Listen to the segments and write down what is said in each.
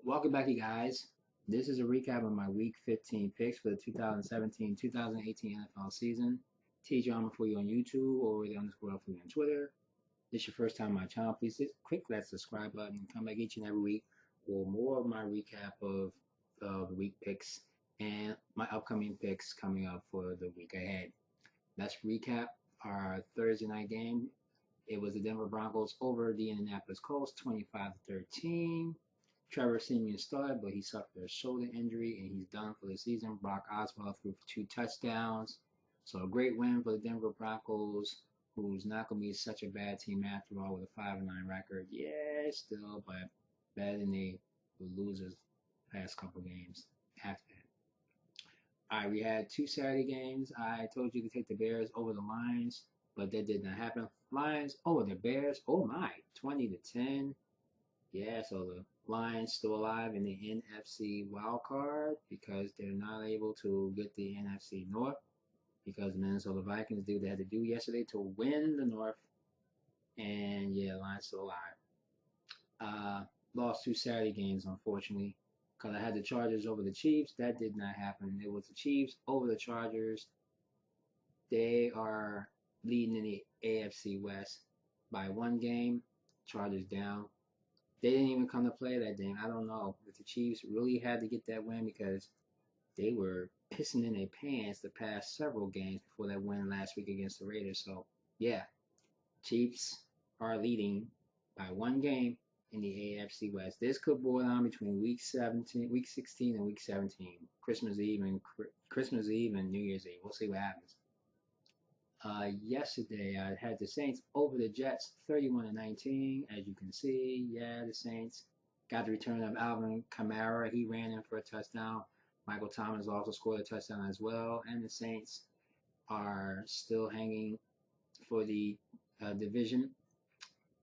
Welcome back, you guys. This is a recap of my Week 15 picks for the 2017-2018 NFL season. TJ Armor for you on YouTube or the underscore for you on Twitter. This is your first time on my channel. Please click that subscribe button and come back each and every week for more of my recap of the week picks and my upcoming picks coming up for the week ahead. Let's recap our Thursday night game. It was the Denver Broncos over the Indianapolis Colts, 25-13. Trevor Siemian started, but he suffered a shoulder injury and he's done for the season. Brock Osweiler threw for 2 touchdowns. So a great win for the Denver Broncos, who's not going to be such a bad team after all with a 5-9 record. Yeah, still, but better than the losers past couple games after that. All right, we had 2 Saturday games. I told you to take the Bears over the Lions, but that did not happen. Lions over the Bears. Oh my, 20-10. Yeah, so the Lions still alive in the NFC wild card because they're not able to get the NFC North because the Minnesota Vikings did what they had to do yesterday to win the North. And yeah, Lions still alive. Lost 2 Saturday games, unfortunately, because I had the Chargers over the Chiefs. That did not happen. It was the Chiefs over the Chargers. They are leading in the AFC West by 1 game. Chargers down. They didn't even come to play that game. I don't know if the Chiefs really had to get that win because they were pissing in their pants the past several games before that win last week against the Raiders. So, yeah, Chiefs are leading by 1 game in the AFC West. This could boil down between week 16 and week 17, Christmas Eve and New Year's Eve. We'll see what happens. Yesterday, I had the Saints over the Jets 31-19. As you can see, yeah, the Saints got the return of Alvin Kamara. He ran in for a touchdown. Michael Thomas also scored a touchdown as well. And the Saints are still hanging for the division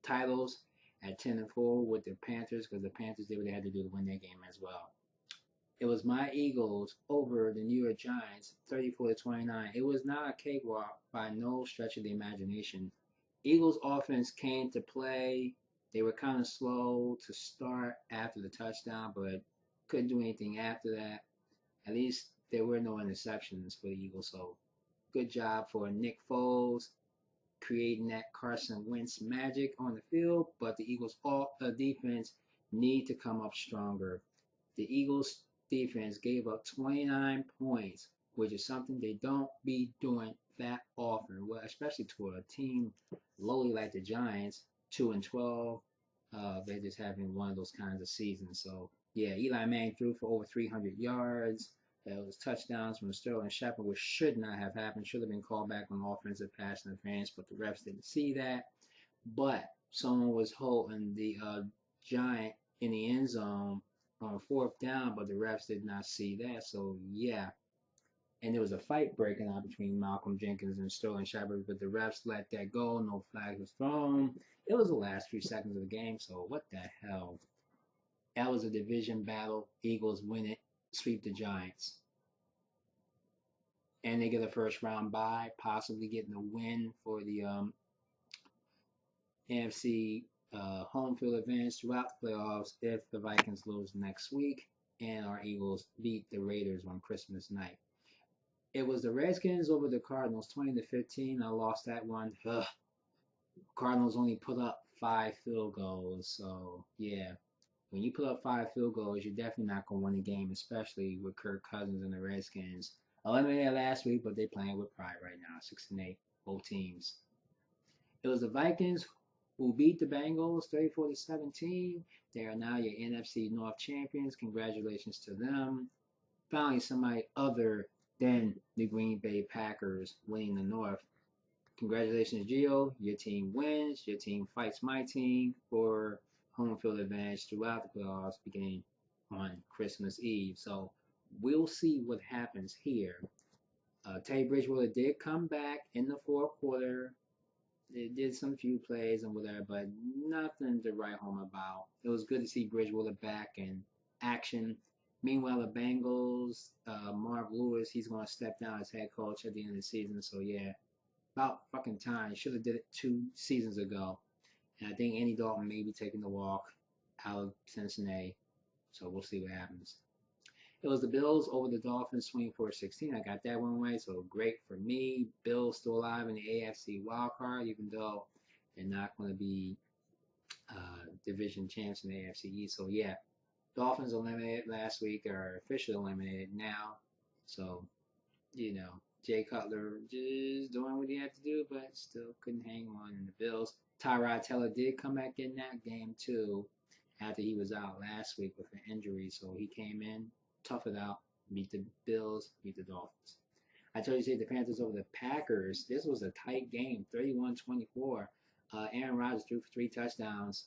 titles at 10-4 with the Panthers because the Panthers did what they had to do to win their game as well. It was my Eagles over the New York Giants, 34-29. It was not a cakewalk by no stretch of the imagination. Eagles offense came to play. They were kind of slow to start after the touchdown, but couldn't do anything after that. At least there were no interceptions for the Eagles, so good job for Nick Foles creating that Carson Wentz magic on the field, but the Eagles defense need to come up stronger. The Eagles defense gave up 29 points, which is something they don't be doing that often, well, especially to a team lowly like the Giants, 2-12. They're just having one of those kinds of seasons. So, yeah, Eli Manning threw for over 300 yards. There was touchdowns from Sterling Shepard, which should not have happened. Should have been called back on offensive pass interference, but the refs didn't see that. But someone was holding the Giant in the end zone on 4th down, but the refs did not see that. So, yeah. And there was a fight breaking out between Malcolm Jenkins and Sterling Shepard, but the refs let that go. No flag was thrown. It was the last few seconds of the game, so what the hell? That was a division battle. Eagles win it, sweep the Giants. And they get a first round bye, possibly getting a win for the NFC home field advantage throughout the playoffs if the Vikings lose next week and our Eagles beat the Raiders on Christmas night. It was the Redskins over the Cardinals 20-15. I lost that one. Cardinals only put up 5 field goals. So, yeah, when you put up 5 field goals, you're definitely not going to win the game, especially with Kirk Cousins and the Redskins. Eliminated last week, but they're playing with pride right now, 6-8, both teams. It was the Vikings who beat the Bengals 34-17. They are now your NFC North champions. Congratulations to them. Finally, somebody other than the Green Bay Packers winning the North. Congratulations, Gio. Your team wins. Your team fights my team for home field advantage throughout the playoffs beginning on Christmas Eve. So we'll see what happens here. Teddy Bridgewater did come back in the 4th quarter. They did some few plays and whatever, but nothing to write home about. It was good to see Bridgewater back in action. Meanwhile, the Bengals, Marv Lewis, he's going to step down as head coach at the end of the season. So, yeah, about fucking time. Should have did it 2 seasons ago. And I think Andy Dalton may be taking the walk out of Cincinnati. So we'll see what happens. It was the Bills over the Dolphins 24-16. I got that one right, so great for me. Bills still alive in the AFC wildcard, even though they're not going to be division champs in the AFC East. So yeah, Dolphins eliminated last week are officially eliminated now. So, Jay Cutler just doing what he had to do, but still couldn't hang on in the Bills. Tyrod Taylor did come back in that game too after he was out last week with an injury. So he came in, tough it out, beat the Bills, beat the Dolphins. I told you to take the Panthers over the Packers. This was a tight game, 31-24. Aaron Rodgers threw for 3 touchdowns.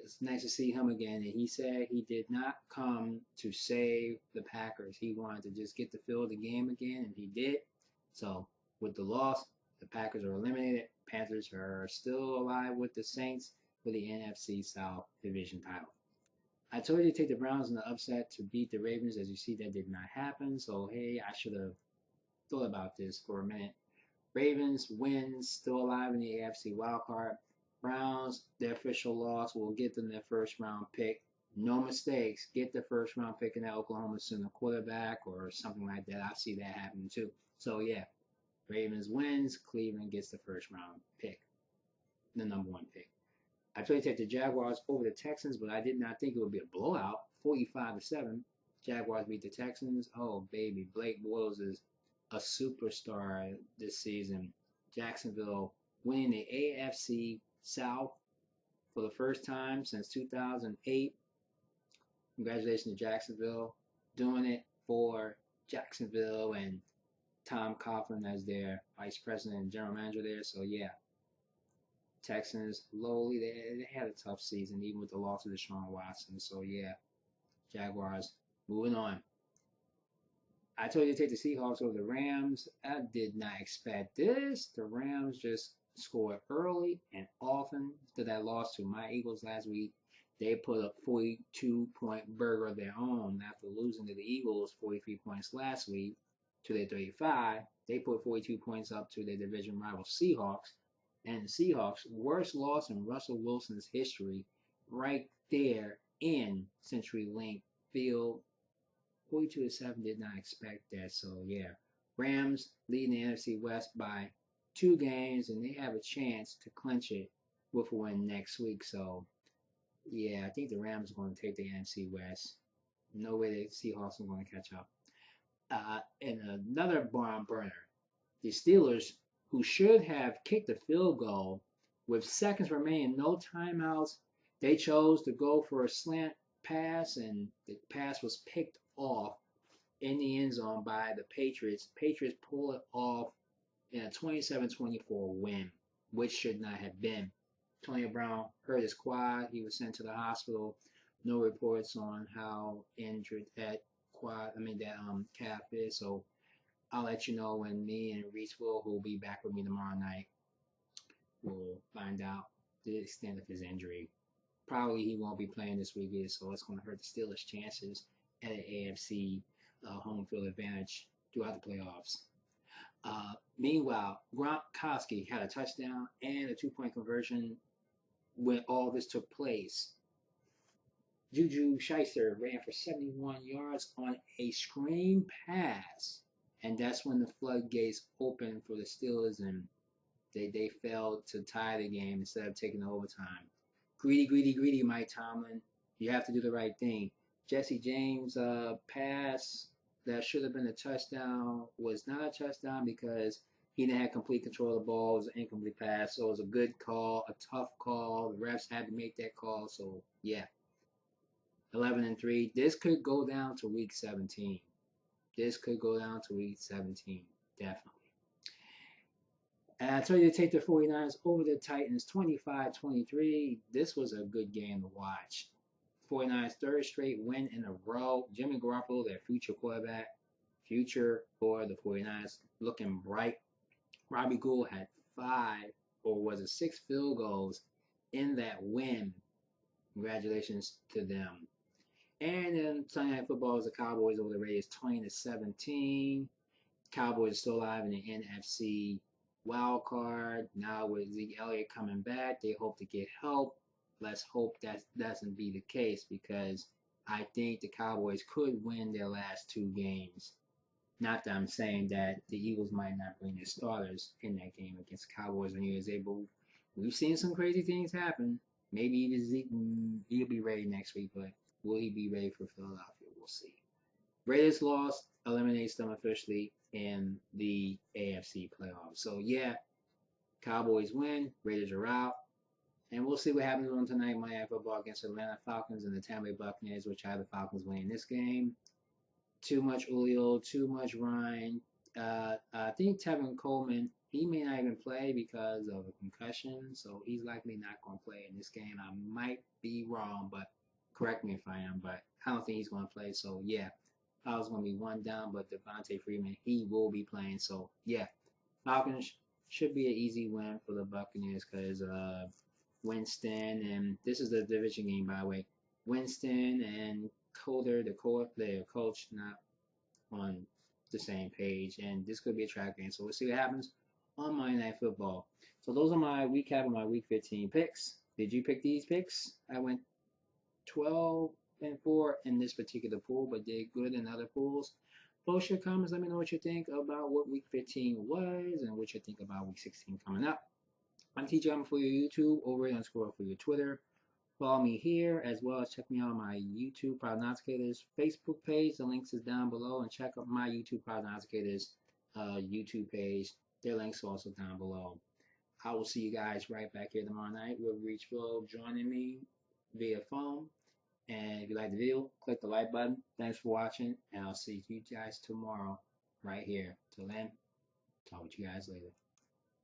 It's nice to see him again. And he said he did not come to save the Packers. He wanted to just get the feel of the game again, and he did. So with the loss, the Packers are eliminated. Panthers are still alive with the Saints for the NFC South Division title. I told you to take the Browns in the upset to beat the Ravens. As you see, that did not happen. So, hey, I should have thought about this for a minute. Ravens wins, still alive in the AFC wildcard. Browns, their official loss will get them their first round pick. No mistakes. Get the first round pick in that Oklahoma City quarterback or something like that. I see that happening too. So, yeah, Ravens wins. Cleveland gets the first round pick, the number 1 pick. I tried to take the Jaguars over the Texans, but I did not think it would be a blowout. 45-7. Jaguars beat the Texans. Oh, baby. Blake Bortles is a superstar this season. Jacksonville winning the AFC South for the first time since 2008. Congratulations to Jacksonville. Doing it for Jacksonville and Tom Coughlin as their vice president and general manager there. So, yeah. Texans, lowly, they had a tough season, even with the loss of Deshaun Watson. So, yeah, Jaguars, moving on. I told you to take the Seahawks over the Rams. I did not expect this. The Rams just scored early and often to that loss to my Eagles last week. They put up 42-point burger of their own after losing to the Eagles 43 points last week to their 35. They put 42 points up to their division rival Seahawks. And the Seahawks' worst loss in Russell Wilson's history, right there in CenturyLink Field. 42-7, did not expect that. So, yeah. Rams leading the NFC West by 2 games, and they have a chance to clinch it with a win next week. So, yeah, I think the Rams are going to take the NFC West. No way the Seahawks are going to catch up. And another barn burner, the Steelers, who should have kicked a field goal with seconds remaining, no timeouts. They chose to go for a slant pass, and the pass was picked off in the end zone by the Patriots. Patriots pull it off in a 27-24 win, which should not have been. Antonio Brown hurt his quad. He was sent to the hospital. No reports on how injured that calf is. So I'll let you know when me and Reese who will be back with me tomorrow night, will find out the extent of his injury. Probably he won't be playing this weekend, so it's going to hurt the Steelers' chances at an AFC home field advantage throughout the playoffs. Meanwhile, Gronkowski had a touchdown and a 2-point conversion when all this took place. Juju Shyster ran for 71 yards on a screen pass. And that's when the floodgates opened for the Steelers, and they failed to tie the game instead of taking the overtime. Greedy, Mike Tomlin. You have to do the right thing. Jesse James' pass that should have been a touchdown was not a touchdown because he didn't have complete control of the ball. It was an incomplete pass, so it was a good call, a tough call. The refs had to make that call, so yeah. 11-3. This could go down to week 17. This could go down to week 17, definitely. And I told you to take the 49ers over the Titans 25-23. This was a good game to watch. 49ers' third straight win in a row. Jimmy Garoppolo, their future quarterback, future for the 49ers, looking bright. Robbie Gould had 6 field goals in that win. Congratulations to them. And then Sunday Night Football was the Cowboys over the Raiders 20-17. Cowboys are still alive in the NFC wild card. Now with Zeke Elliott coming back, they hope to get help. Let's hope that doesn't be the case, because I think the Cowboys could win their last 2 games. Not that I'm saying that the Eagles might not bring their starters in that game against the Cowboys on New Year's Eve, but we've seen some crazy things happen. Maybe even Zeke, he'll be ready next week, but will he be ready for Philadelphia? We'll see. Raiders lost, eliminates them officially in the AFC playoffs. So, yeah, Cowboys win, Raiders are out. And we'll see what happens on tonight, Monday Night Football against Atlanta Falcons and the Tampa Bay Buccaneers, which I have the Falcons winning this game. Too much Julio, too much Ryan. I think Tevin Coleman, he may not even play because of a concussion, so he's likely not going to play in this game. I might be wrong, but correct me if I am, but I don't think he's going to play. So, yeah, Falcons going to be 1 down, but Devontae Freeman, he will be playing. So, yeah, Falcons should be an easy win for the Buccaneers because Winston, and this is the division game, by the way. Winston and Coder, the coach, not on the same page, and this could be a track game. So we'll see what happens on Monday Night Football. So those are my recap of my Week 15 picks. Did you pick these picks? I went 12-4 in this particular pool, but did good in other pools. Post your comments. Let me know what you think about what Week 15 was and what you think about Week 16 coming up. I'm TJ Harman for your YouTube, over _ for your Twitter. Follow me here, as well as check me out on my YouTube Prognosticators Facebook page. The links is down below, and check out my YouTube Prognosticators YouTube page. Their links are also down below. I will see you guys right back here tomorrow night with Reach Flow joining me via phone. And if you like the video, click the like button. Thanks for watching, and I'll see you guys tomorrow right here. Till then, talk with you guys later.